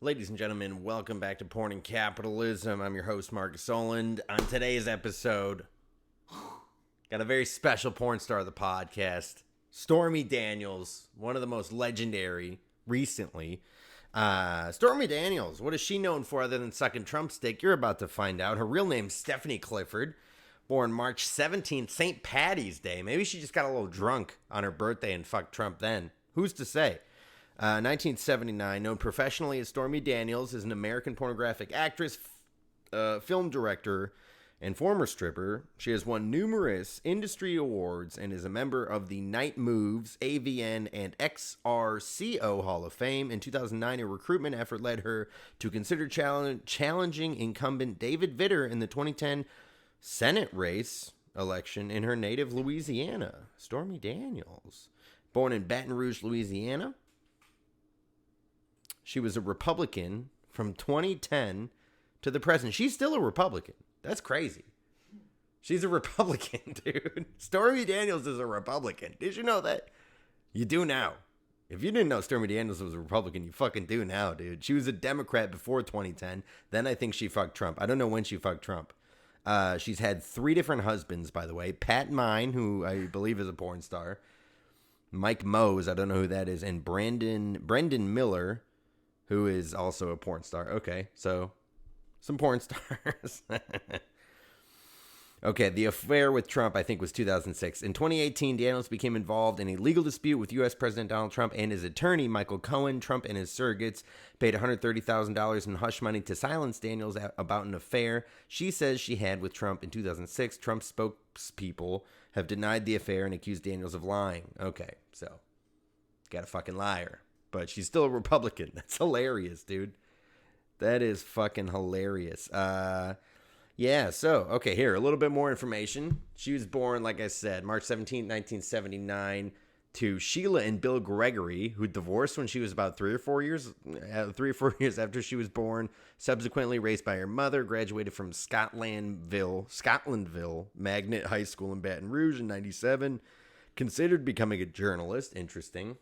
Ladies and gentlemen, welcome back to Porn and Capitalism. I'm your host, Markus Olind. On today's episode, got a very special porn star of the podcast, Stormy Daniels, one of the most legendary recently. Stormy Daniels, what is she known for other than sucking Trump's dick? You're about to find out. Her real name's Stephanie Clifford, born March 17th, St. Patty's Day. Maybe she just got a little drunk on her birthday and fucked Trump then. Who's to say? 1979, known professionally as Stormy Daniels, is an American pornographic actress, film director, and former stripper. She has won numerous industry awards and is a member of the Night Moves, AVN, and XRCO Hall of Fame. In 2009, a recruitment effort led her to consider challenging incumbent David Vitter in the 2010 Senate race election in her native Louisiana. Stormy Daniels, born in Baton Rouge, Louisiana. She was a Republican from 2010 to the present. She's still a Republican. That's crazy. She's a Republican, dude. Stormy Daniels is a Republican. Did you know that? You do now. If you didn't know Stormy Daniels was a Republican, you fucking do now, dude. She was a Democrat before 2010. Then I think she fucked Trump. I don't know when she fucked Trump. She's had 3 different husbands, by the way. Pat Mine, who I believe is a porn star. Mike Mose, I don't know who that is. And Brendan Miller, who is also a porn star. Okay, so some porn stars. Okay, the affair with Trump, I think, was 2006. In 2018, Daniels became involved in a legal dispute with U.S. President Donald Trump and his attorney, Michael Cohen. Trump and his surrogates paid $130,000 in hush money to silence Daniels about an affair she says she had with Trump in 2006. Trump's spokespeople have denied the affair and accused Daniels of lying. Okay, so got a fucking liar. But she's still a Republican. That's hilarious, dude. That is fucking hilarious. Yeah, so, okay, here, a little bit more information. She was born, like I said, March 17, 1979, to Sheila and Bill Gregory, who divorced when she was about 3 or 4 years after she was born, subsequently raised by her mother, graduated from Scotlandville Magnet High School in Baton Rouge in 97, considered becoming a journalist. Interesting.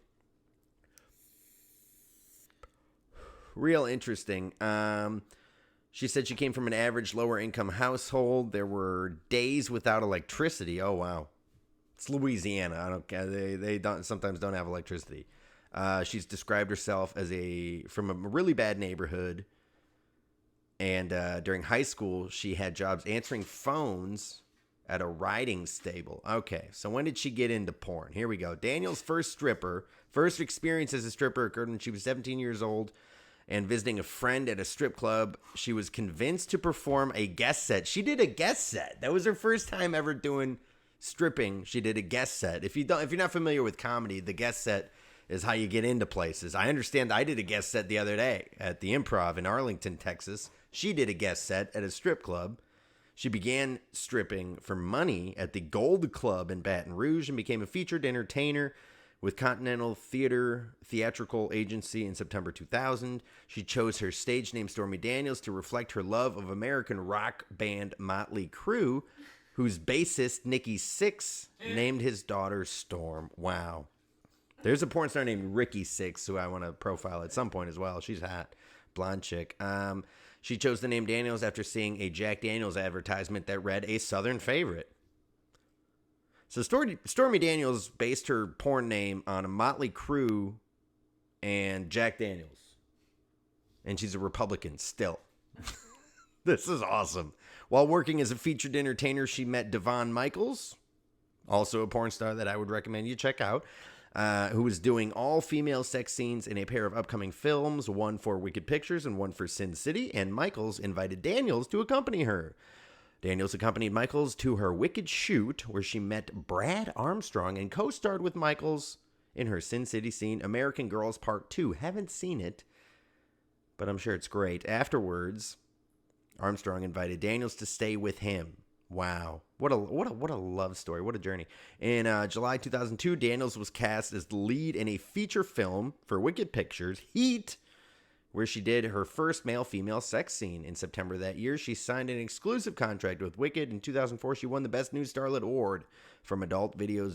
Real interesting. She said she came from an average lower income household. There were days without electricity. Oh, wow. It's Louisiana. I don't care. They sometimes don't have electricity. She's described herself as from a really bad neighborhood. And during high school, she had jobs answering phones at a riding stable. Okay, so when did she get into porn? Here we go. Daniel's first experience as a stripper occurred when she was 17 years old. And visiting a friend at a strip club, she was convinced to perform a guest set. She did a guest set. That was her first time ever doing stripping. She did a guest set. If you're not familiar with comedy, the guest set is how you get into places. I understand. I did a guest set the other day at the Improv in Arlington, Texas. She did a guest set at a strip club. She began stripping for money at the Gold Club in Baton Rouge and became a featured entertainer with Continental Theatrical Agency in September 2000. She chose her stage name Stormy Daniels to reflect her love of American rock band Motley Crue, whose bassist Nikki Sixx named his daughter Storm. Wow. There's a porn star named Ricky Sixx who I want to profile at some point as well. She's hot. Blonde chick. She chose the name Daniels after seeing a Jack Daniels advertisement that read, "A Southern Favorite." So Stormy Daniels based her porn name on a Motley Crue and Jack Daniels. And she's a Republican still. This is awesome. While working as a featured entertainer, she met Devon Michaels, also a porn star that I would recommend you check out, who was doing all-female sex scenes in a pair of upcoming films, one for Wicked Pictures and one for Sin City, and Michaels invited Daniels to accompany her. Daniels accompanied Michaels to her Wicked shoot, where she met Brad Armstrong and co-starred with Michaels in her Sin City scene, American Girls Part 2. Haven't seen it, but I'm sure it's great. Afterwards, Armstrong invited Daniels to stay with him. Wow. What a love story. What a journey. In July 2002, Daniels was cast as the lead in a feature film for Wicked Pictures, Heat, where she did her first male-female sex scene. In September that year, she signed an exclusive contract with Wicked. In 2004, she won the Best New Starlet Award from Adult Video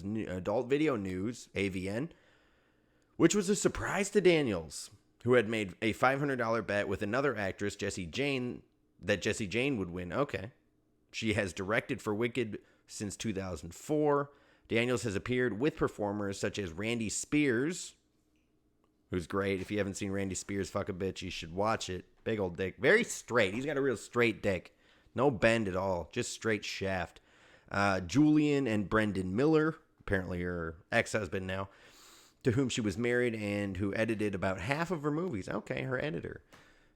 News, AVN, which was a surprise to Daniels. who had made a $500 bet with another actress, Jessie Jane, that Jessie Jane would win. Okay. She has directed for Wicked since 2004. Daniels has appeared with performers such as Randy Spears, who's great. If you haven't seen Randy Spears fuck a bitch, you should watch it. Big old dick. Very straight. He's got a real straight dick. No bend at all. Just straight shaft. Julian and Brendan Miller, apparently her ex-husband now, to whom she was married and who edited about half of her movies. Okay, her editor.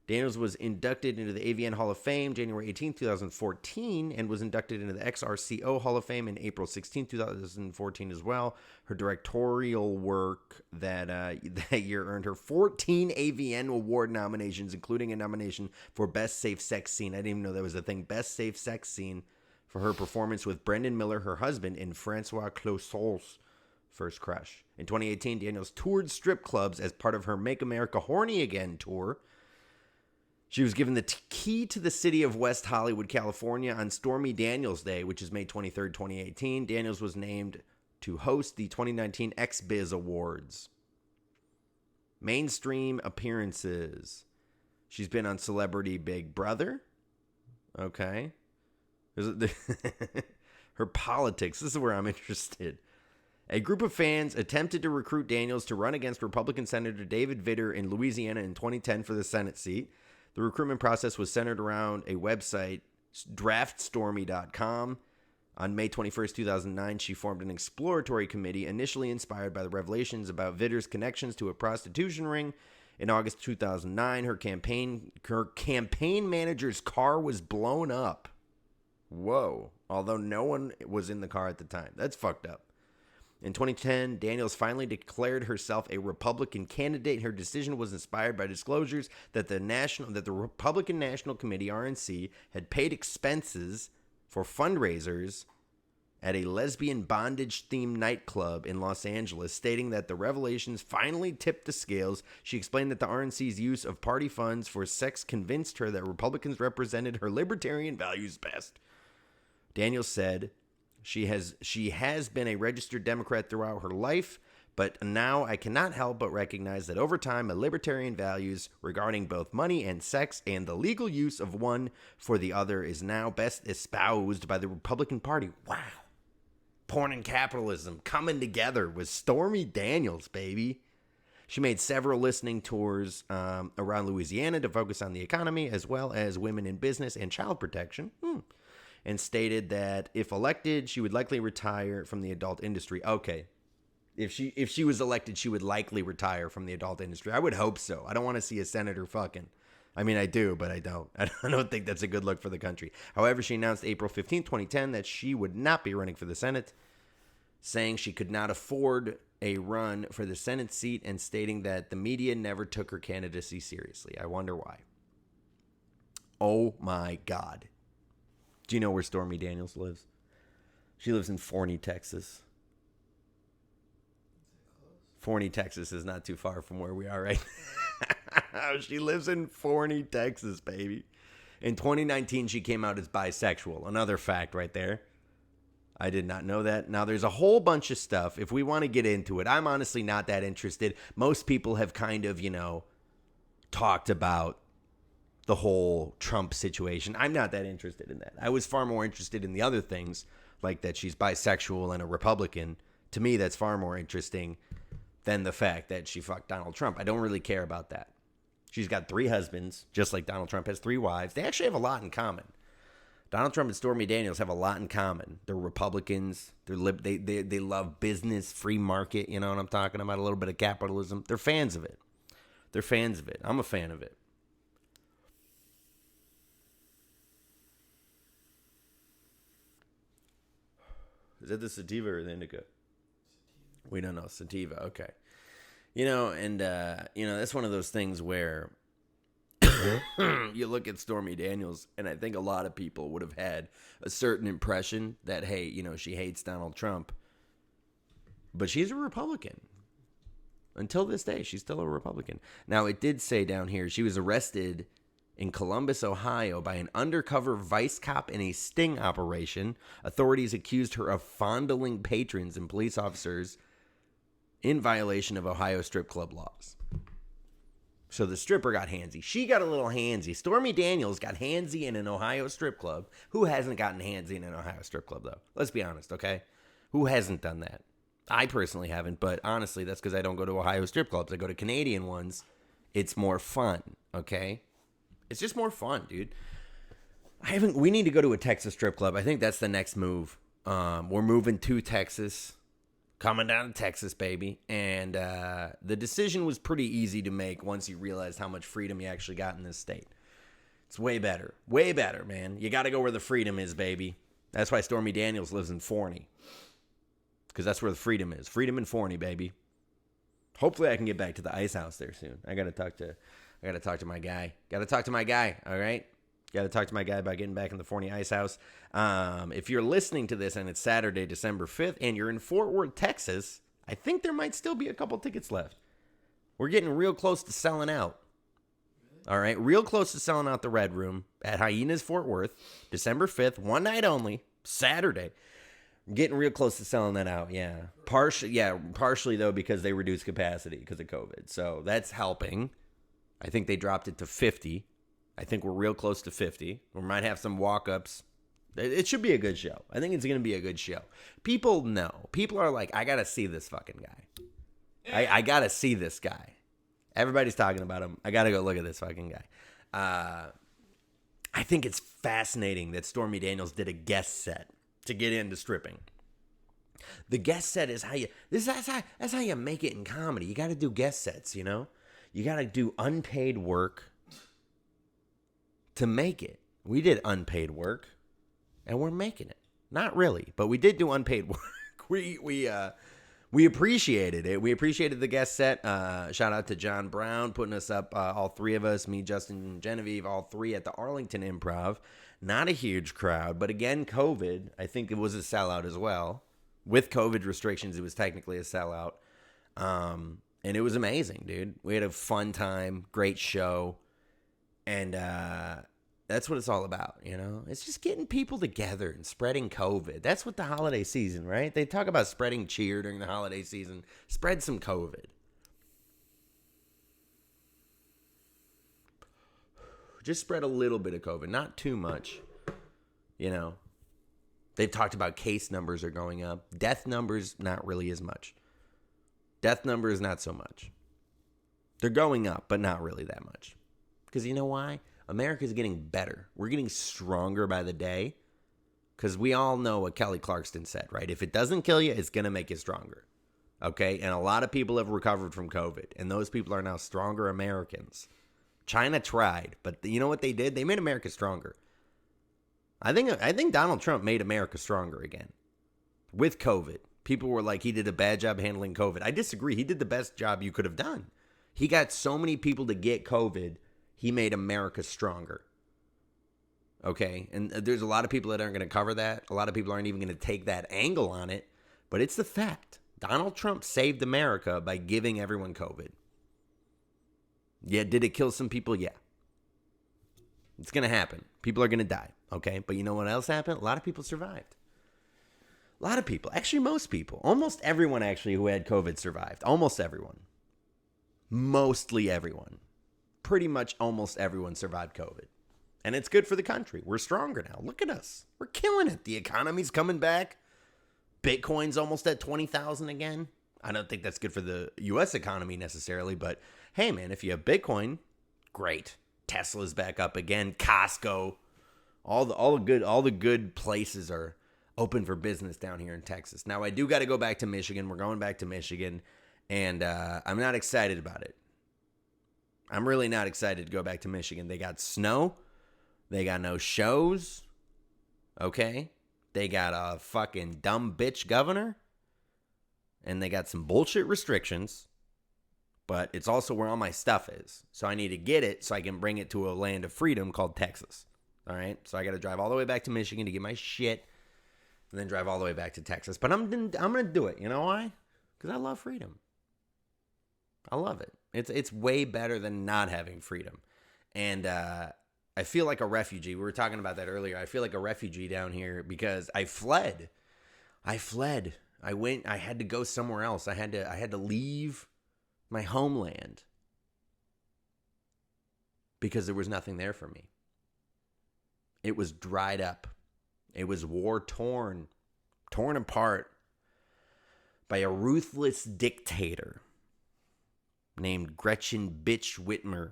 Daniels was inducted into the AVN Hall of Fame January 18, 2014, and was inducted into the XRCO Hall of Fame in April 16, 2014 as well. Her directorial work that year earned her 14 AVN Award nominations, including a nomination for Best Safe Sex Scene. I didn't even know that was a thing. Best Safe Sex Scene for her performance with Brendan Miller, her husband, in Francois Clouseau's first crush. In 2018, Daniels toured strip clubs as part of her Make America Horny Again tour. She was given the key to the city of West Hollywood, California on Stormy Daniels Day, which is May 23rd, 2018. Daniels was named to host the 2019 XBiz Awards. Mainstream appearances. She's been on Celebrity Big Brother. Okay. Her politics. This is where I'm interested. A group of fans attempted to recruit Daniels to run against Republican Senator David Vitter in Louisiana in 2010 for the Senate seat. The recruitment process was centered around a website, draftstormy.com. On May 21st, 2009, she formed an exploratory committee initially inspired by the revelations about Vitter's connections to a prostitution ring. In August 2009, her campaign manager's car was blown up. Whoa. Although no one was in the car at the time. That's fucked up. In 2010, Daniels finally declared herself a Republican candidate. Her decision was inspired by disclosures that the Republican National Committee, RNC, had paid expenses for fundraisers at a lesbian bondage-themed nightclub in Los Angeles, stating that the revelations finally tipped the scales. She explained that the RNC's use of party funds for sex convinced her that Republicans represented her libertarian values best. Daniels said, She has been a registered Democrat throughout her life, but now I cannot help but recognize that over time, my libertarian values regarding both money and sex and the legal use of one for the other is now best espoused by the Republican Party. Wow. Porn and capitalism coming together with Stormy Daniels, baby. She made several listening tours around Louisiana to focus on the economy as well as women in business and child protection. And stated that if elected, she would likely retire from the adult industry. Okay. If she was elected, she would likely retire from the adult industry. I would hope so. I don't want to see a senator fucking. I mean, I do, but I don't. I don't think that's a good look for the country. However, she announced April 15, 2010 that she would not be running for the Senate, saying she could not afford a run for the Senate seat and stating that the media never took her candidacy seriously. I wonder why. Oh my God. Do you know where Stormy Daniels lives? She lives in Forney, Texas. Forney, Texas is not too far from where we are right now. She lives in Forney, Texas, baby. In 2019, she came out as bisexual. Another fact right there. I did not know that. Now, there's a whole bunch of stuff. If we want to get into it, I'm honestly not that interested. Most people have kind of, talked about the whole Trump situation. I'm not that interested in that. I was far more interested in the other things, like that she's bisexual and a Republican. To me, that's far more interesting than the fact that she fucked Donald Trump. I don't really care about that. She's got 3 husbands, just like Donald Trump has 3 wives. They actually have a lot in common. Donald Trump and Stormy Daniels have a lot in common. They're Republicans. They love business, free market. You know what I'm talking about? A little bit of capitalism. They're fans of it. I'm a fan of it. Is that the sativa or the indica? We don't know. Sativa. Okay. That's one of those things where you look at Stormy Daniels, and I think a lot of people would have had a certain impression that, hey, she hates Donald Trump. But she's a Republican. Until this day, she's still a Republican. Now, it did say down here she was arrested in Columbus, Ohio, by an undercover vice cop in a sting operation. Authorities accused her of fondling patrons and police officers in violation of Ohio strip club laws. So the stripper got handsy. She got a little handsy. Stormy Daniels got handsy in an Ohio strip club. Who hasn't gotten handsy in an Ohio strip club, though? Let's be honest, okay? Who hasn't done that? I personally haven't, but honestly, that's because I don't go to Ohio strip clubs. I go to Canadian ones. It's more fun, okay? It's just more fun, dude. We need to go to a Texas strip club. I think that's the next move. We're moving to Texas. Coming down to Texas, baby. And the decision was pretty easy to make once you realized how much freedom you actually got in this state. It's way better. Way better, man. You got to go where the freedom is, baby. That's why Stormy Daniels lives in Forney. Because that's where the freedom is. Freedom in Forney, baby. Hopefully I can get back to the ice house there soon. I got to talk to my guy. Got to talk to my guy, all right? Got to talk to my guy about getting back in the Forney Ice House. If you're listening to this and it's Saturday, December 5th, and you're in Fort Worth, Texas, I think there might still be a couple tickets left. We're getting real close to selling out. All right, real close to selling out the Red Room at Hyenas Fort Worth, December 5th, one night only, Saturday. Getting real close to selling that out, yeah. Partially, though, because they reduced capacity because of COVID. So that's helping. I think they dropped it to 50. I think we're real close to 50. We might have some walk-ups. It should be a good show. I think it's going to be a good show. People know. People are like, I got to see this fucking guy. I got to see this guy. Everybody's talking about him. I got to go look at this fucking guy. I think it's fascinating that Stormy Daniels did a guest set to get into stripping. The guest set is that's how you make it in comedy. You got to do guest sets, you know? You got to do unpaid work to make it. We did unpaid work, and we're making it. Not really, but we did do unpaid work. We appreciated it. We appreciated the guest set. Shout out to John Brown putting us up, all three of us, me, Justin, and Genevieve, all three at the Arlington Improv. Not a huge crowd, but again, COVID, I think it was a sellout as well. With COVID restrictions, it was technically a sellout. And it was amazing, dude. We had a fun time, great show. And that's what it's all about, you know? It's just getting people together and spreading COVID. That's what the holiday season, right? They talk about spreading cheer during the holiday season. Spread some COVID. Just spread a little bit of COVID, not too much, you know? They've talked about case numbers are going up. Death numbers, not really as much. Death numbers, not so much. They're going up, but not really that much. Because you know why? America's getting better. We're getting stronger by the day. Because we all know what Kelly Clarkson said, right? If it doesn't kill you, it's going to make you stronger. Okay? And a lot of people have recovered from COVID. And those people are now stronger Americans. China tried, but you know what they did? They made America stronger. I think Donald Trump made America stronger again. With COVID. People were like, he did a bad job handling COVID. I disagree. He did the best job you could have done. He got so many people to get COVID, he made America stronger. Okay? And there's a lot of people that aren't going to cover that. A lot of people aren't even going to take that angle on it. But it's the fact. Donald Trump saved America by giving everyone COVID. Yeah, did it kill some people? Yeah. It's going to happen. People are going to die. Okay? But you know what else happened? A lot of people survived. A lot of people. Actually, most people. Almost everyone, actually, who had COVID survived. Almost everyone. Mostly everyone. Pretty much almost everyone survived COVID. And it's good for the country. We're stronger now. Look at us. We're killing it. The economy's coming back. Bitcoin's almost at 20,000 again. I don't think that's good for the U.S. economy necessarily, but hey, man, if you have Bitcoin, great. Tesla's back up again. Costco. All the good places are open for business down here in Texas. Now, I do got to go back to Michigan. We're going back to Michigan, and I'm not excited about it. I'm really not excited to go back to Michigan. They got snow. They got no shows. Okay? They got a fucking dumb bitch governor. And they got some bullshit restrictions. But it's also where all my stuff is. So I need to get it so I can bring it to a land of freedom called Texas. All right? So I got to drive all the way back to Michigan to get my shit. And then drive all the way back to Texas. But I'm going to do it. You know why? Because I love freedom. I love it. It's way better than not having freedom. And I feel like a refugee. We were talking about that earlier. I feel like a refugee down here because I fled. I had to go somewhere else. I had to leave my homeland. because there was nothing there for me. It was dried up. It was war-torn, torn apart by a ruthless dictator named Gretchen Bitch Whitmer.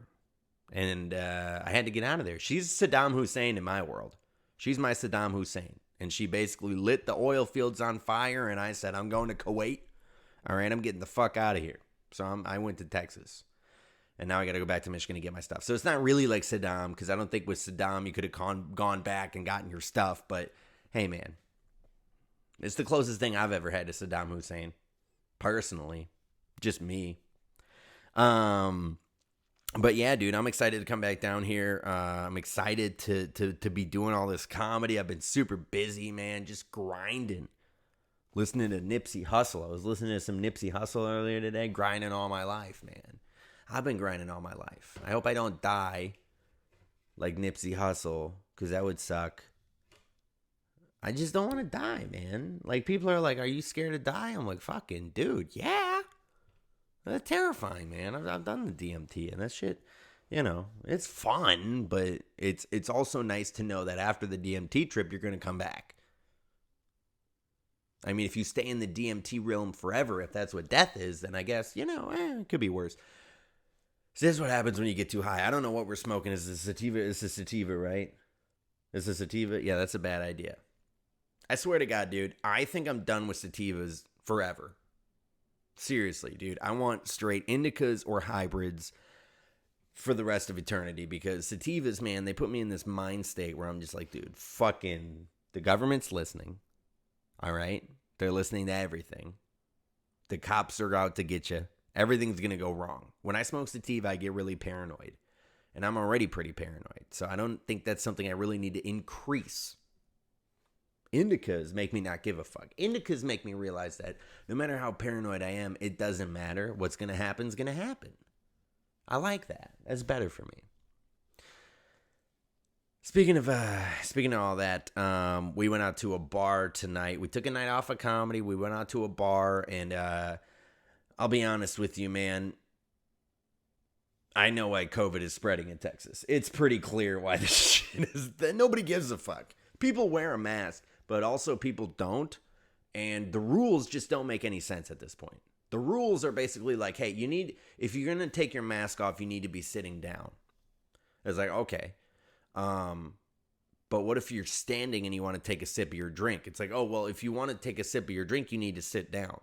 And I had to get out of there. She's Saddam Hussein in my world. She's my Saddam Hussein. And she basically lit the oil fields on fire, and I said, I'm going to Kuwait. All right, I'm getting the fuck out of here. So I went to Texas. And now I got to go back to Michigan to get my stuff. So it's not really like Saddam, because I don't think with Saddam you could have gone back and gotten your stuff. But hey, man, it's the closest thing I've ever had to Saddam Hussein, personally. Just me. But yeah, dude, I'm excited to come back down here. I'm excited to be doing all this comedy. I've been super busy, man, just grinding. Listening to Nipsey Hussle. I was listening to some Nipsey Hussle earlier today, grinding all my life, man. I've been grinding all my life. I hope I don't die like Nipsey Hussle, because that would suck. I just don't want to die, man. Like, people are like, are you scared to die? I'm like, fucking dude, yeah. That's terrifying, man. I've done the DMT, and that shit, it's fun, but it's also nice to know that after the DMT trip, you're going to come back. I mean, if you stay in the DMT realm forever, if that's what death is, then I guess, it could be worse. So this is what happens when you get too high. I don't know what we're smoking. Is this sativa? Is this sativa, right? Is this sativa? Yeah, that's a bad idea. I swear to God, dude, I think I'm done with sativas forever. Seriously, dude. I want straight indicas or hybrids for the rest of eternity, because sativas, man, they put me in this mind state where I'm just like, dude, fucking, the government's listening. All right? They're listening to everything. The cops are out to get you. Everything's going to go wrong. When I smoke sativa, I get really paranoid. And I'm already pretty paranoid. So I don't think that's something I really need to increase. Indicas make me not give a fuck. Indicas make me realize that no matter how paranoid I am, it doesn't matter. What's going to happen is going to happen. I like that. That's better for me. Speaking of all that, we went out to a bar tonight. We took a night off of comedy. We went out to a bar, and I'll be honest with you, man. I know why COVID is spreading in Texas. It's pretty clear why this shit is. Nobody gives a fuck. People wear a mask, but also people don't. And the rules just don't make any sense at this point. The rules are basically like, hey, if you're going to take your mask off, you need to be sitting down. It's like, okay. But what if you're standing and you want to take a sip of your drink? It's like, oh, well, if you want to take a sip of your drink, you need to sit down.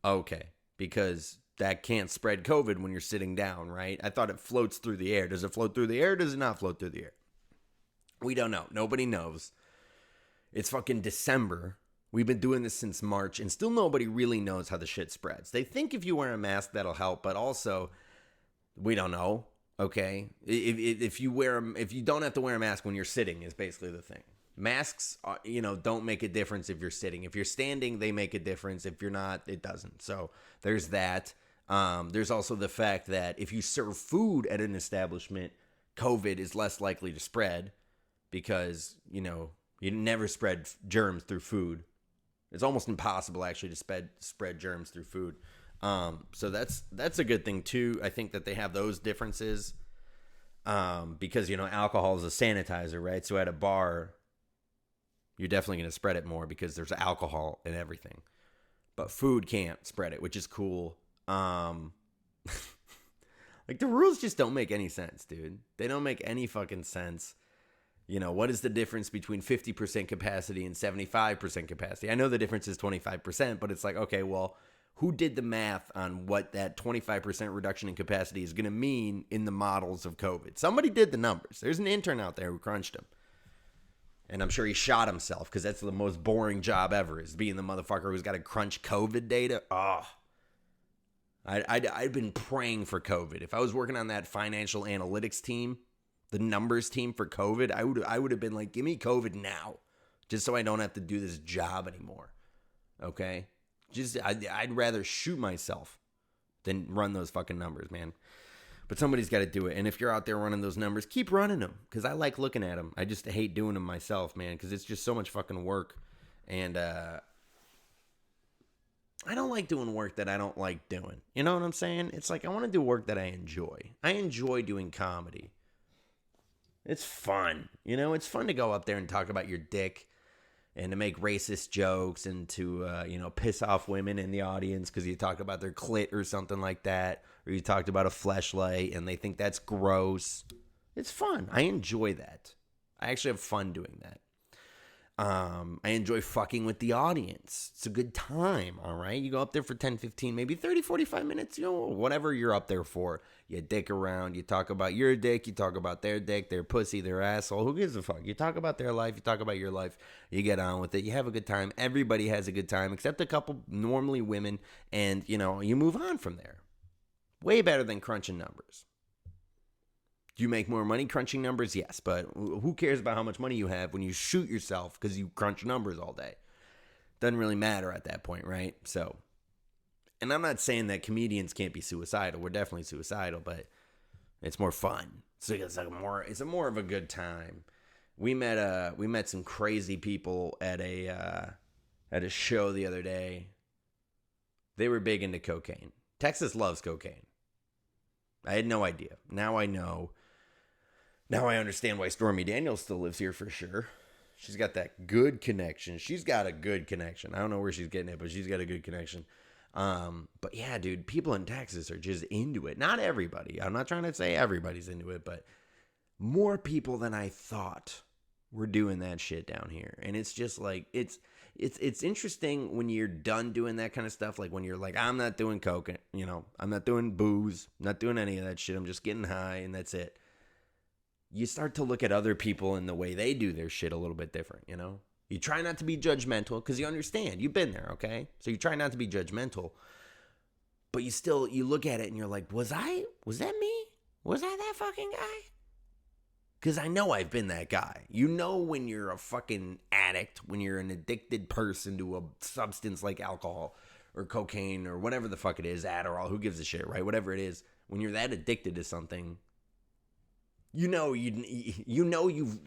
Okay. Because that can't spread COVID when you're sitting down, right? I thought it floats through the air. Does it float through the air or does it not float through the air? We don't know. Nobody knows. It's fucking December. We've been doing this since March, and still nobody really knows how the shit spreads. They think if you wear a mask, that'll help, but also, we don't know, okay? If you don't have to wear a mask when you're sitting is basically the thing. Masks, don't make a difference if you're sitting. If you're standing, they make a difference. If you're not, it doesn't. So there's that. There's also the fact that if you serve food at an establishment, COVID is less likely to spread because, you never spread germs through food. It's almost impossible actually to spread germs through food. So that's a good thing too. I think that they have those differences because, alcohol is a sanitizer, right? So at a bar, you're definitely going to spread it more because there's alcohol in everything. But food can't spread it, which is cool. Like, the rules just don't make any sense, dude. They don't make any fucking sense. What is the difference between 50% capacity and 75% capacity? I know the difference is 25%, but it's like, okay, well, who did the math on what that 25% reduction in capacity is going to mean in the models of COVID? Somebody did the numbers. There's an intern out there who crunched them. And I'm sure he shot himself because that's the most boring job ever, is being the motherfucker who's got to crunch COVID data. Oh, I'd been praying for COVID. If I was working on that financial analytics team, the numbers team for COVID, I would have been like, give me COVID now, just so I don't have to do this job anymore. Okay? I'd rather shoot myself than run those fucking numbers, man. But somebody's got to do it. And if you're out there running those numbers, keep running them, because I like looking at them. I just hate doing them myself, man, because it's just so much fucking work. And I don't like doing work that I don't like doing. You know what I'm saying? It's like I want to do work that I enjoy. I enjoy doing comedy. It's fun. You know, it's fun to go up there and talk about your dick and to make racist jokes and to, piss off women in the audience because you talk about their clit or something like that. Or you talked about a fleshlight and they think that's gross. It's fun. I enjoy that. I actually have fun doing that. I enjoy fucking with the audience. It's a good time, all right? You go up there for 10, 15, maybe 30, 45 minutes, whatever you're up there for. You dick around. You talk about your dick. You talk about their dick, their pussy, their asshole. Who gives a fuck? You talk about their life. You talk about your life. You get on with it. You have a good time. Everybody has a good time, except a couple, normally women, and, you move on from there. Way better than crunching numbers. Do you make more money crunching numbers? Yes, but who cares about how much money you have when you shoot yourself because you crunch numbers all day? Doesn't really matter at that point, right? So, and I'm not saying that comedians can't be suicidal. We're definitely suicidal, but it's more fun. So it's more of a good time. We met some crazy people at a show the other day. They were big into cocaine. Texas loves cocaine. I had no idea. Now I know. Now I understand why Stormy Daniels still lives here for sure. She's got that good connection. She's got a good connection. I don't know where she's getting it, but she's got a good connection. But yeah, dude, people in Texas are just into it. Not everybody. I'm not trying to say everybody's into it, but more people than I thought were doing that shit down here. And it's just like, it's interesting when you're done doing that kind of stuff. Like when you're like, I'm not doing coke, I'm not doing booze, not doing any of that shit. I'm just getting high and that's it. You start to look at other people and the way they do their shit a little bit different, You try not to be judgmental because you understand. You've been there, okay? So you try not to be judgmental. But you look at it and you're like, was that me? Was I that fucking guy? Because I know I've been that guy. When you're a fucking addict, when you're an addicted person to a substance like alcohol or cocaine or whatever the fuck it is, Adderall, who gives a shit, right? Whatever it is, when you're that addicted to something, you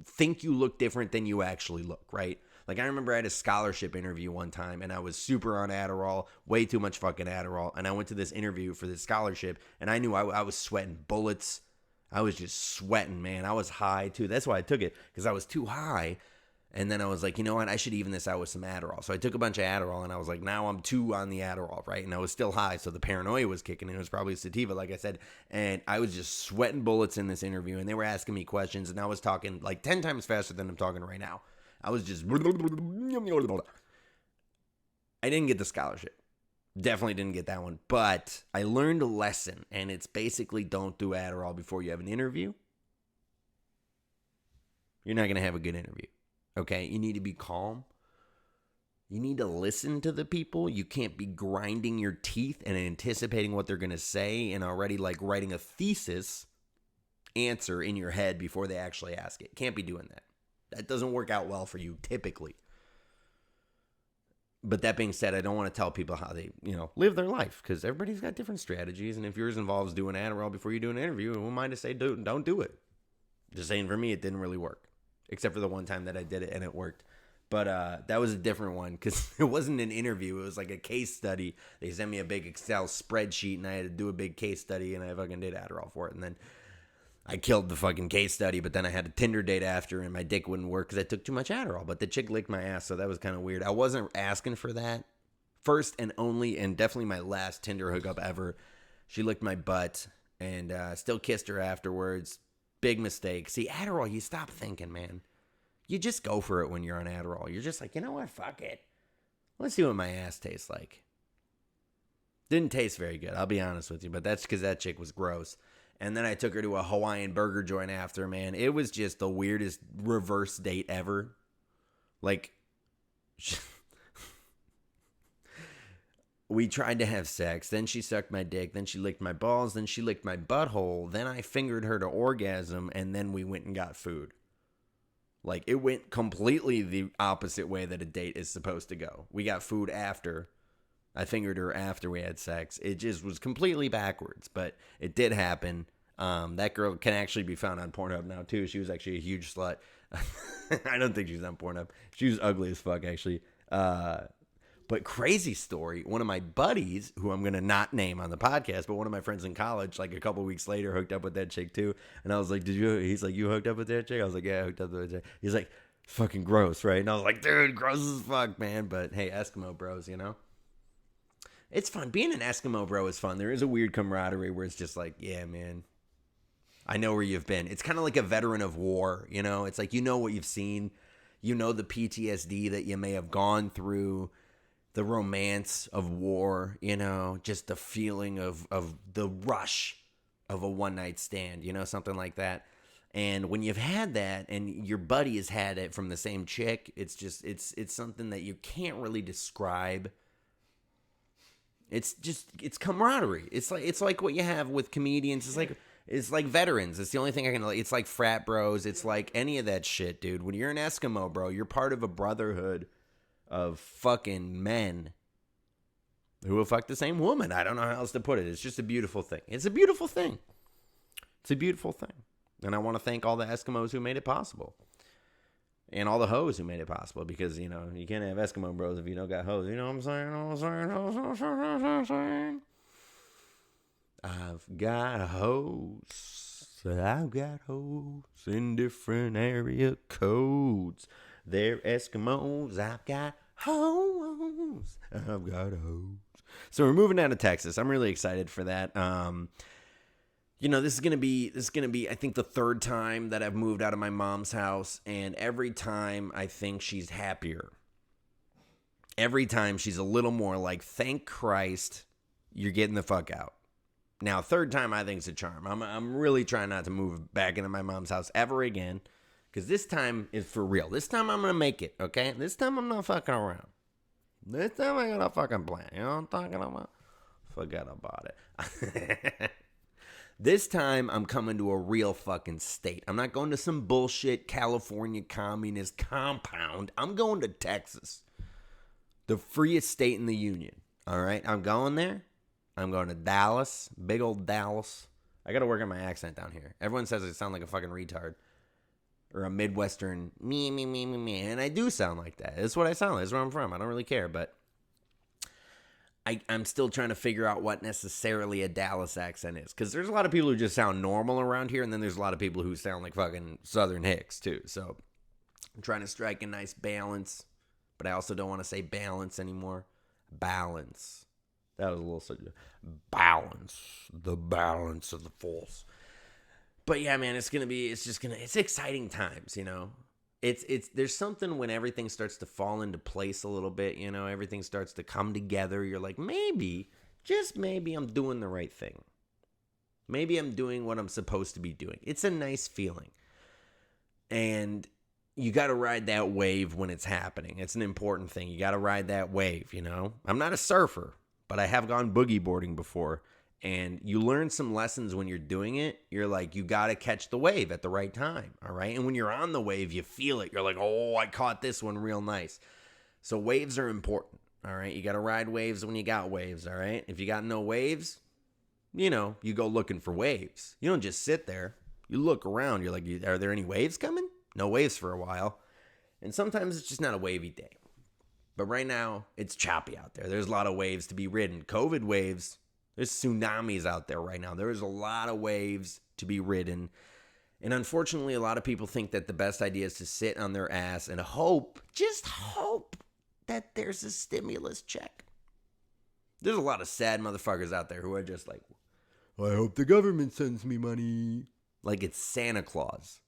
think you look different than you actually look, right? Like I remember I had a scholarship interview one time and I was super on Adderall, way too much fucking Adderall. And I went to this interview for this scholarship and I knew I was sweating bullets. I was just sweating, man. I was high too. That's why I took it, because I was too high. And then I was like, you know what? I should even this out with some Adderall. So I took a bunch of Adderall and I was like, now I'm 2 on the Adderall, right? And I was still high. So the paranoia was kicking in. It was probably sativa, like I said. And I was just sweating bullets in this interview. And they were asking me questions. And I was talking like 10 times faster than I'm talking right now. I was just... I didn't get the scholarship. Definitely didn't get that one. But I learned a lesson. And it's basically don't do Adderall before you have an interview. You're not going to have a good interview. Okay, you need to be calm. You need to listen to the people. You can't be grinding your teeth and anticipating what they're going to say and already like writing a thesis answer in your head before they actually ask it. Can't be doing that. That doesn't work out well for you typically. But that being said, I don't want to tell people how they, live their life, because everybody's got different strategies. And if yours involves doing Adderall before you do an interview, who am I to say don't do it? Just saying, for me, it didn't really work. Except for the one time that I did it and it worked. But that was a different one because it wasn't an interview. It was like a case study. They sent me a big Excel spreadsheet and I had to do a big case study and I fucking did Adderall for it. And then I killed the fucking case study, but then I had a Tinder date after and my dick wouldn't work because I took too much Adderall. But the chick licked my ass, so that was kind of weird. I wasn't asking for that. First and only and definitely my last Tinder hookup ever. She licked my butt and still kissed her afterwards. Big mistake. See, Adderall, you stop thinking, man. You just go for it when you're on Adderall. You're just like, you know what? Fuck it. Let's see what my ass tastes like. Didn't taste very good, I'll be honest with you. But that's because that chick was gross. And then I took her to a Hawaiian burger joint after, man. It was just the weirdest reverse date ever. Like, we tried to have sex, then she sucked my dick, then she licked my balls, then she licked my butthole, then I fingered her to orgasm, and then we went and got food. Like, it went completely the opposite way that a date is supposed to go. We got food after. I fingered her after we had sex. It just was completely backwards, but it did happen. That girl can actually be found on Pornhub now, too. She was actually a huge slut. I don't think she was on Pornhub. She was ugly as fuck, actually. But crazy story, one of my buddies, who I'm going to not name on the podcast, but one of my friends in college, like a couple weeks later, hooked up with that chick too. And I was like, he's like, you hooked up with that chick? I was like, yeah, I hooked up with that chick. He's like, fucking gross, right? And I was like, dude, gross as fuck, man. But hey, Eskimo bros, you know? It's fun. Being an Eskimo bro is fun. There is a weird camaraderie where it's just like, yeah, man, I know where you've been. It's kind of like a veteran of war, you know? It's like, you know what you've seen. You know the PTSD that you may have gone through. The romance of war, you know, just the feeling of the rush of a one-night stand, you know, something like that. And when you've had that and your buddy has had it from the same chick, it's just, it's something that you can't really describe. It's camaraderie. It's like what you have with comedians. It's like veterans. It's the only thing I can, it's like frat bros. It's like any of that shit, dude. When you're an Eskimo, bro, you're part of a brotherhood of fucking men who will fuck the same woman. I don't know how else to put it. It's just a beautiful thing. It's a beautiful thing. It's a beautiful thing. And I want to thank all the Eskimos who made it possible. And all the hoes who made it possible. Because, you know, you can't have Eskimo bros if you don't got hoes. You know what I'm saying? I've got hoes. I've got hoes in different area codes. They're Eskimos. I've got hoes. I've got hoes. So we're moving down to Texas. I'm really excited for that. You know, this is gonna be I think the third time that I've moved out of my mom's house, and every time I think she's happier. Every time she's a little more like, thank Christ you're getting the fuck out. Now, third time I think it's a charm. I'm really trying not to move back into my mom's house ever again. Because this time is for real. This time I'm going to make it, okay? This time I'm not fucking around. This time I got a fucking plan. You know what I'm talking about? Forget about it. This time I'm coming to a real fucking state. I'm not going to some bullshit California communist compound. I'm going to Texas. The freest state in the union. All right? I'm going there. I'm going to Dallas. Big old Dallas. I got to work on my accent down here. Everyone says I sound like a fucking retard. Or a Midwestern, me. And I do sound like that. That's what I sound like. That's where I'm from. I don't really care. But I'm still trying to figure out what necessarily a Dallas accent is. Because there's a lot of people who just sound normal around here. And then there's a lot of people who sound like fucking Southern hicks, too. So I'm trying to strike a nice balance. But I also don't want to say balance anymore. Balance. That was a little such balance. The balance of the force. But yeah, man, it's exciting times, you know. There's something when everything starts to fall into place a little bit, you know, everything starts to come together. You're like, maybe, just maybe I'm doing the right thing. Maybe I'm doing what I'm supposed to be doing. It's a nice feeling. And you got to ride that wave when it's happening. It's an important thing. You got to ride that wave, you know. I'm not a surfer, but I have gone boogie boarding before. And you learn some lessons when you're doing it. You're like, you got to catch the wave at the right time, all right? And when you're on the wave, you feel it. You're like, oh, I caught this one real nice. So waves are important, all right? You got to ride waves when you got waves, all right? If you got no waves, you know, you go looking for waves. You don't just sit there. You look around. You're like, are there any waves coming? No waves for a while. And sometimes it's just not a wavy day. But right now, it's choppy out there. There's a lot of waves to be ridden. COVID waves. There's tsunamis out there right now. There's a lot of waves to be ridden. And unfortunately, a lot of people think that the best idea is to sit on their ass and hope, just hope, that there's a stimulus check. There's a lot of sad motherfuckers out there who are just like, I hope the government sends me money. Like it's Santa Claus.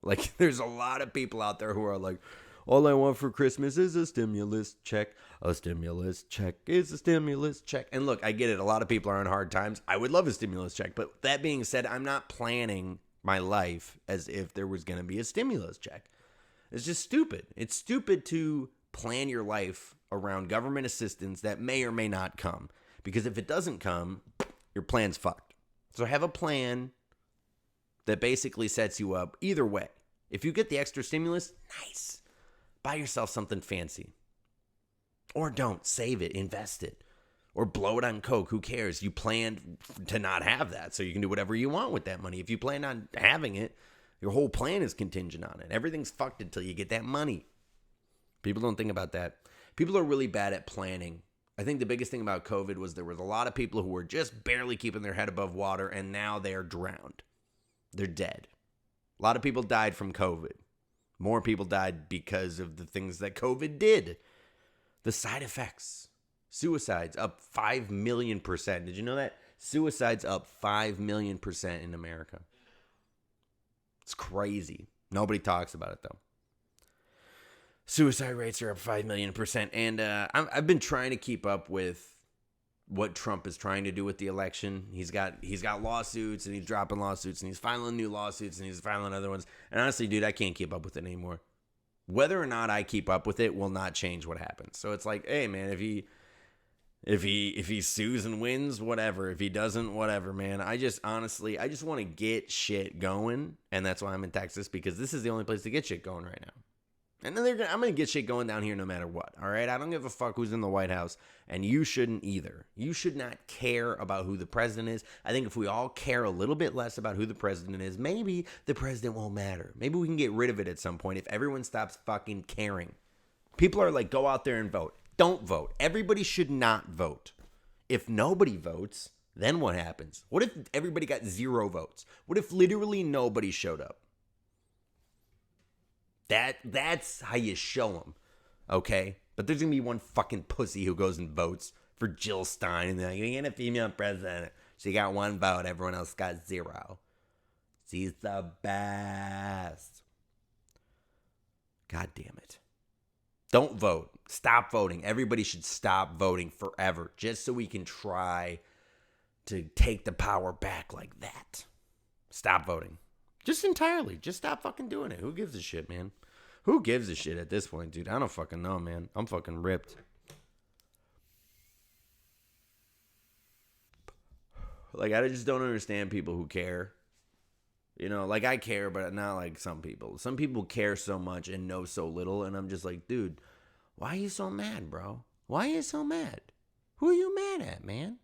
Like there's a lot of people out there who are like, all I want for Christmas is a stimulus check. A stimulus check is a stimulus check. And look, I get it. A lot of people are on hard times. I would love a stimulus check. But that being said, I'm not planning my life as if there was going to be a stimulus check. It's just stupid. It's stupid to plan your life around government assistance that may or may not come. Because if it doesn't come, your plan's fucked. So have a plan that basically sets you up either way. If you get the extra stimulus, nice. Buy yourself something fancy. Or don't. Save it. Invest it. Or blow it on Coke. Who cares? You planned to not have that, so you can do whatever you want with that money. If you plan on having it, your whole plan is contingent on it. Everything's fucked until you get that money. People don't think about that. People are really bad at planning. I think the biggest thing about COVID was there was a lot of people who were just barely keeping their head above water, and now they are drowned. They're dead. A lot of people died from COVID. More people died because of the things that COVID did. The side effects. Suicides up 5 million%. Did you know that? Suicides up 5 million% in America. It's crazy. Nobody talks about it, though. Suicide rates are up 5 million%. And I've been trying to keep up with what Trump is trying to do with the election. He's got lawsuits, and he's dropping lawsuits, and he's filing new lawsuits, and he's filing other ones. And honestly, dude, I can't keep up with it anymore. Whether or not I keep up with it will not change what happens. So it's like, hey, man, if he sues and wins, whatever. If he doesn't, whatever, man. I just want to get shit going, and that's why I'm in Texas, because this is the only place to get shit going right now. And then I'm going to get shit going down here no matter what, all right? I don't give a fuck who's in the White House, and you shouldn't either. You should not care about who the president is. I think if we all care a little bit less about who the president is, maybe the president won't matter. Maybe we can get rid of it at some point if everyone stops fucking caring. People are like, go out there and vote. Don't vote. Everybody should not vote. If nobody votes, then what happens? What if everybody got 0 votes? What if literally nobody showed up? That's how you show them, okay? But there's going to be one fucking pussy who goes and votes for Jill Stein, and they're like, you get a female president. She got 1 vote. Everyone else got 0. She's the best. God damn it. Don't vote. Stop voting. Everybody should stop voting forever, just so we can try to take the power back like that. Stop voting. Just entirely. Just stop fucking doing it. Who gives a shit, man? Who gives a shit at this point, dude? I don't fucking know, man. I'm fucking ripped. Like, I just don't understand people who care. You know, like, I care, but not like some people. Some people care so much and know so little, and I'm just like, dude, why are you so mad, bro? Why are you so mad? Who are you mad at, man?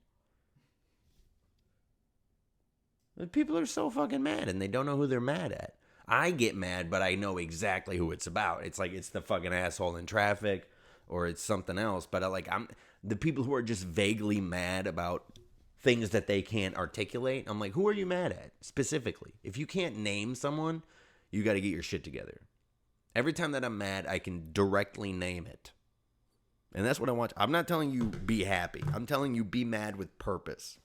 People are so fucking mad, and they don't know who they're mad at. I get mad, but I know exactly who it's about. It's like it's the fucking asshole in traffic, or it's something else. But I'm the people who are just vaguely mad about things that they can't articulate. I'm like, who are you mad at specifically? If you can't name someone, you got to get your shit together. Every time that I'm mad, I can directly name it. And that's what I want. I'm not telling you be happy. I'm telling you be mad with purpose.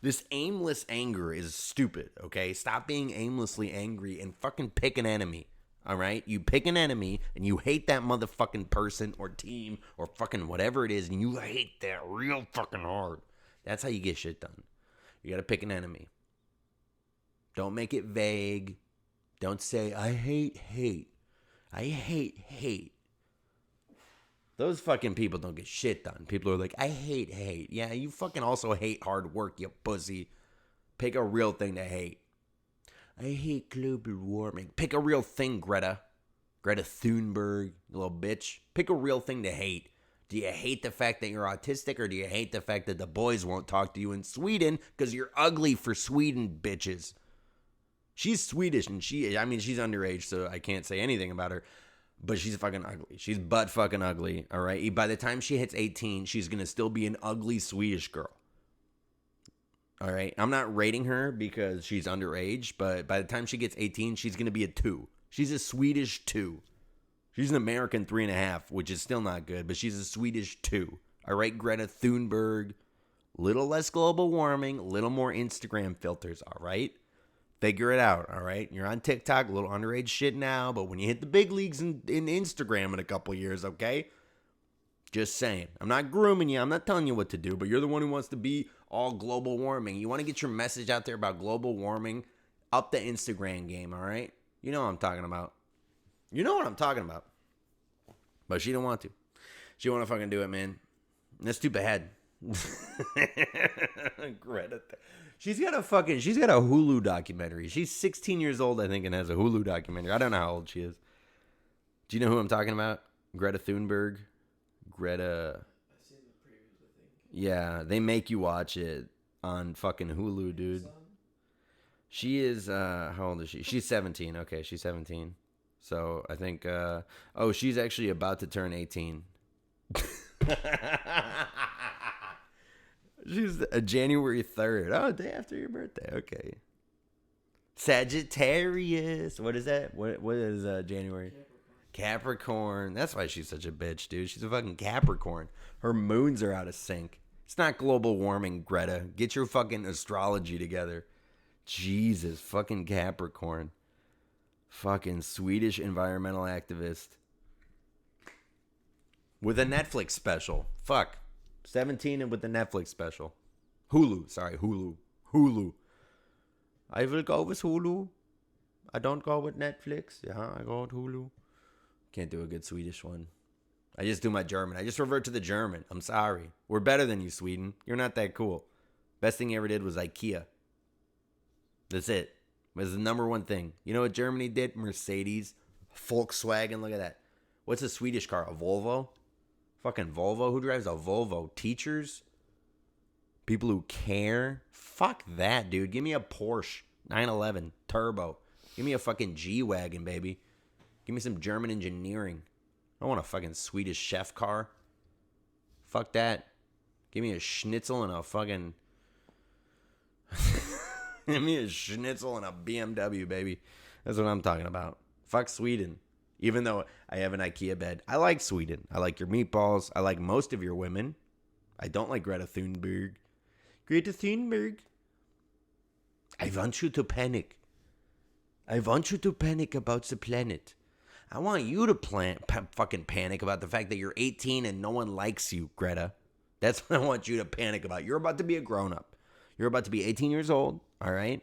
This aimless anger is stupid, okay? Stop being aimlessly angry and fucking pick an enemy, all right? You pick an enemy and you hate that motherfucking person or team or fucking whatever it is, and you hate that real fucking hard. That's how you get shit done. You got to pick an enemy. Don't make it vague. Don't say, I hate hate. I hate hate. Those fucking people don't get shit done. People are like, I hate hate. Yeah, you fucking also hate hard work, you pussy. Pick a real thing to hate. I hate global warming. Pick a real thing, Greta. Greta Thunberg, you little bitch. Pick a real thing to hate. Do you hate the fact that you're autistic, or do you hate the fact that the boys won't talk to you in Sweden because you're ugly for Sweden, bitches? She's Swedish, and she's underage, so I can't say anything about her. But she's fucking ugly. She's butt fucking ugly, all right? By the time she hits 18, she's going to still be an ugly Swedish girl. All right? I'm not rating her because she's underage, but by the time she gets 18, she's going to be a 2. She's a Swedish 2. She's an American 3.5, which is still not good, but she's a Swedish 2. All right, Greta Thunberg. Little less global warming, little more Instagram filters, all right? Figure it out, all right? You're on TikTok, a little underage shit now, but when you hit the big leagues in Instagram in a couple years, okay? Just saying. I'm not grooming you. I'm not telling you what to do, but you're the one who wants to be all global warming. You want to get your message out there about global warming, up the Instagram game, all right? You know what I'm talking about. You know what I'm talking about. But she don't want to. She want to fucking do it, man. And that's too bad. Greta. She's got a Hulu documentary. She's 16 years old, I think, and has a Hulu documentary. I don't know how old she is. Do you know who I'm talking about? Greta Thunberg? Greta. I've seen the previews, I think. Yeah, they make you watch it on fucking Hulu, dude. She is, how old is she? She's 17. Okay, she's 17. So I think, she's actually about to turn 18. She's January 3rd. Oh, day after your birthday. Okay. Sagittarius. What is that? What is January? Capricorn. That's why she's such a bitch, dude. She's a fucking Capricorn. Her moons are out of sync. It's not global warming, Greta. Get your fucking astrology together. Jesus, fucking Capricorn. Fucking Swedish environmental activist. With a Netflix special. Fuck. 17 and with the Netflix special. Hulu. Sorry, Hulu. Hulu. I will go with Hulu. I don't go with Netflix. Yeah, I go with Hulu. Can't do a good Swedish one. I just do my German. I just revert to the German. I'm sorry. We're better than you, Sweden. You're not that cool. Best thing you ever did was IKEA. That's it. It was the number one thing. You know what Germany did? Mercedes. Volkswagen. Look at that. What's a Swedish car? A Volvo? Fucking Volvo. Who drives a Volvo? Teachers? People who care? Fuck that, dude. Give me a Porsche 911 Turbo. Give me a fucking G-Wagon, baby. Give me some German engineering. I want a fucking Swedish chef car. Fuck that. Give me a schnitzel and a fucking... Give me a schnitzel and a BMW, baby. That's what I'm talking about. Fuck Sweden. Even though I have an IKEA bed. I like Sweden. I like your meatballs. I like most of your women. I don't like Greta Thunberg. Greta Thunberg. I want you to panic. I want you to panic about the planet. I want you to fucking panic about the fact that you're 18 and no one likes you, Greta. That's what I want you to panic about. You're about to be a grown-up. You're about to be 18 years old, all right?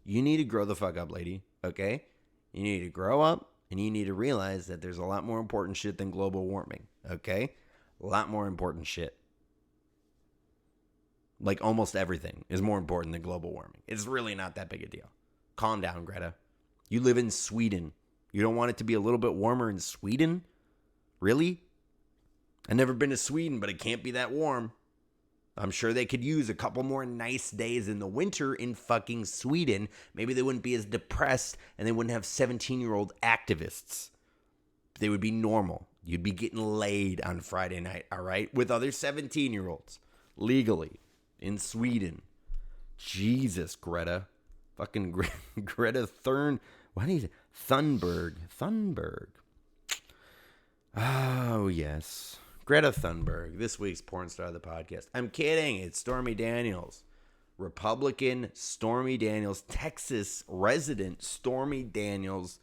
You need to grow the fuck up, lady, okay? You need to grow up, and you need to realize that there's a lot more important shit than global warming, okay? A lot more important shit. Like almost everything is more important than global warming. It's really not that big a deal. Calm down, Greta. You live in Sweden. You don't want it to be a little bit warmer in Sweden? Really? I've never been to Sweden, but it can't be that warm. I'm sure they could use a couple more nice days in the winter in fucking Sweden. Maybe they wouldn't be as depressed and they wouldn't have 17-year-old activists. They would be normal. You'd be getting laid on Friday night, all right? With other 17-year-olds. Legally. In Sweden. Jesus, Greta. Fucking Greta Thunberg. What is it? Thunberg. Oh, yes. Greta Thunberg, this week's porn star of the podcast. I'm kidding. It's Stormy Daniels. Republican Stormy Daniels. Texas resident Stormy Daniels.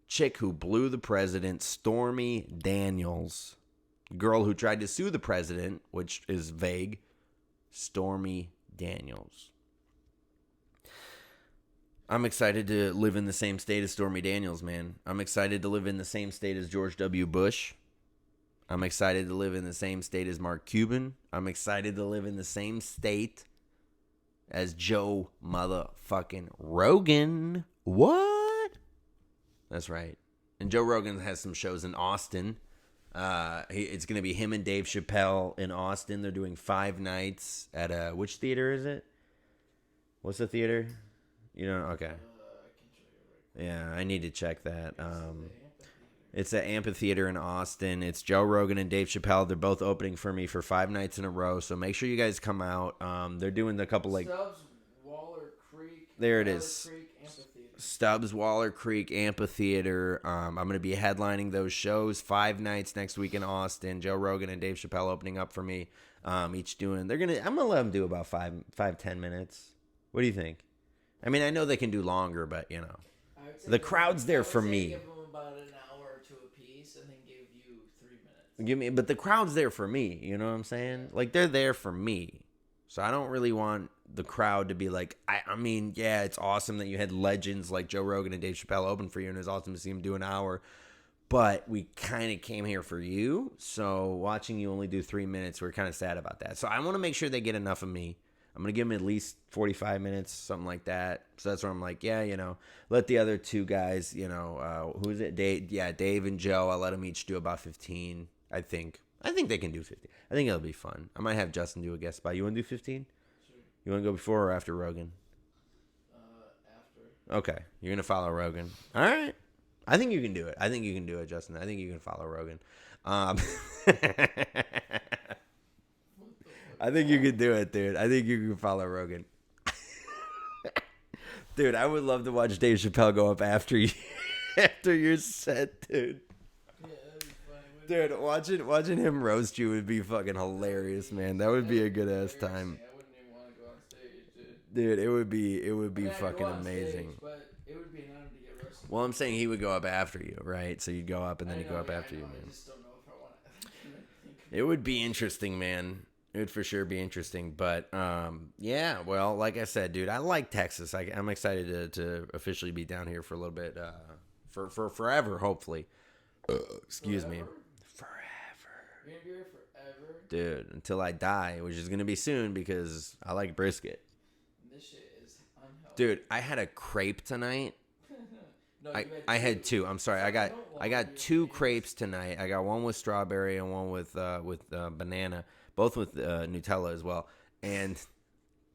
Chick who blew the president. Stormy Daniels. Girl who tried to sue the president, which is vague. Stormy Daniels. I'm excited to live in the same state as Stormy Daniels, man. I'm excited to live in the same state as George W. Bush. I'm excited to live in the same state as Mark Cuban. I'm excited to live in the same state as Joe motherfucking Rogan. What? That's right. And Joe Rogan has some shows in Austin. It's going to be him and Dave Chappelle in Austin. They're doing 5 nights at which theater is it? What's the theater? You don't know? Okay. I can show you right. Yeah, I need to check that. It's an amphitheater in Austin. It's Joe Rogan and Dave Chappelle. They're both opening for me for 5 nights in a row. So make sure you guys come out. They're doing a couple like Stubbs Waller Creek. there it Waller is. Creek Amphitheater. Stubbs Waller Creek Amphitheater. I'm going to be headlining those shows 5 nights next week in Austin. Joe Rogan and Dave Chappelle opening up for me. Each doing. I'm going to let them do about 5-10 minutes. What do you think? I mean, I know they can do longer, but you know, the crowd's there for me. Give them about an hour or two apiece, and then give you 3 minutes. But the crowd's there for me. You know what I'm saying? Like they're there for me. So I don't really want the crowd to be like, I mean, yeah, it's awesome that you had legends like Joe Rogan and Dave Chappelle open for you, and it was awesome to see them do an hour. But we kind of came here for you. So watching you only do 3 minutes, we're kind of sad about that. So I want to make sure they get enough of me. I'm going to give them at least 45 minutes, something like that. So that's where I'm like, yeah, you know, let the other two guys, you know, who is it? Dave and Joe, I'll let them each do about 15, I think. I think they can do 15. I think it'll be fun. I might have Justin do a guest spot. You want to do 15? Sure. You want to go before or after Rogan? After. Okay. You're going to follow Rogan. All right. I think you can do it. I think you can do it, Justin. I think you can follow Rogan. I think you can do it, dude. I think you can follow Rogan. Dude, I would love to watch Dave Chappelle go up after you, after your set, dude. Yeah, that'd be funny. Dude, watching him roast you would be fucking hilarious, man. That would be a good ass time. I wouldn't even want to go on stage, dude. Dude, it would be I mean, I'd fucking go on amazing. Stage, but it would be an honor to get roasted. Well, I'm saying he would go up after you, right? So you'd go up and then he'd go up after you, I man. just don't know if I want to. It would be interesting, man. It would for sure be interesting. But yeah, well, like I said, dude, I like Texas. I'm excited to officially be down here for a little bit, for forever, hopefully. Excuse me. Forever. You're gonna be here forever, dude, until I die, which is gonna be soon because I like brisket. This shit is unhealthy. Dude, I had a crepe tonight. No, I had two. I'm sorry. I got two crepes tonight. I got one with strawberry and one with banana, both with Nutella as well. And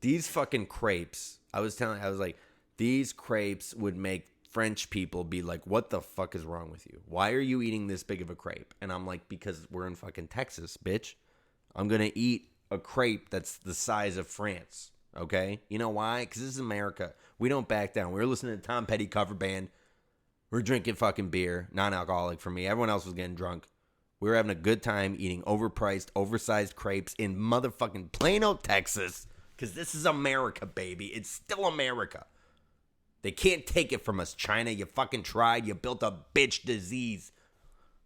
these fucking crepes, I was like, these crepes would make French people be like, what the fuck is wrong with you? Why are you eating this big of a crepe? And I'm like, because we're in fucking Texas, bitch. I'm gonna eat a crepe that's the size of France. Okay? You know why? Because this is America. We don't back down. We were listening to Tom Petty cover band. We're drinking fucking beer, non-alcoholic for me. Everyone else was getting drunk. We were having a good time eating overpriced, oversized crepes in motherfucking Plano, Texas. Because this is America, baby. It's still America. They can't take it from us, China. You fucking tried. You built a bitch disease.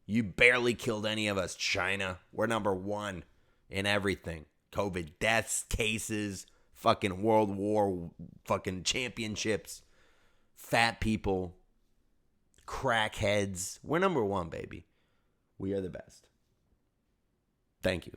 You barely killed any of us, China. We're number one in everything. COVID deaths, cases, fucking World War, fucking championships, fat people, crackheads. We're number one, baby. We are the best. Thank you.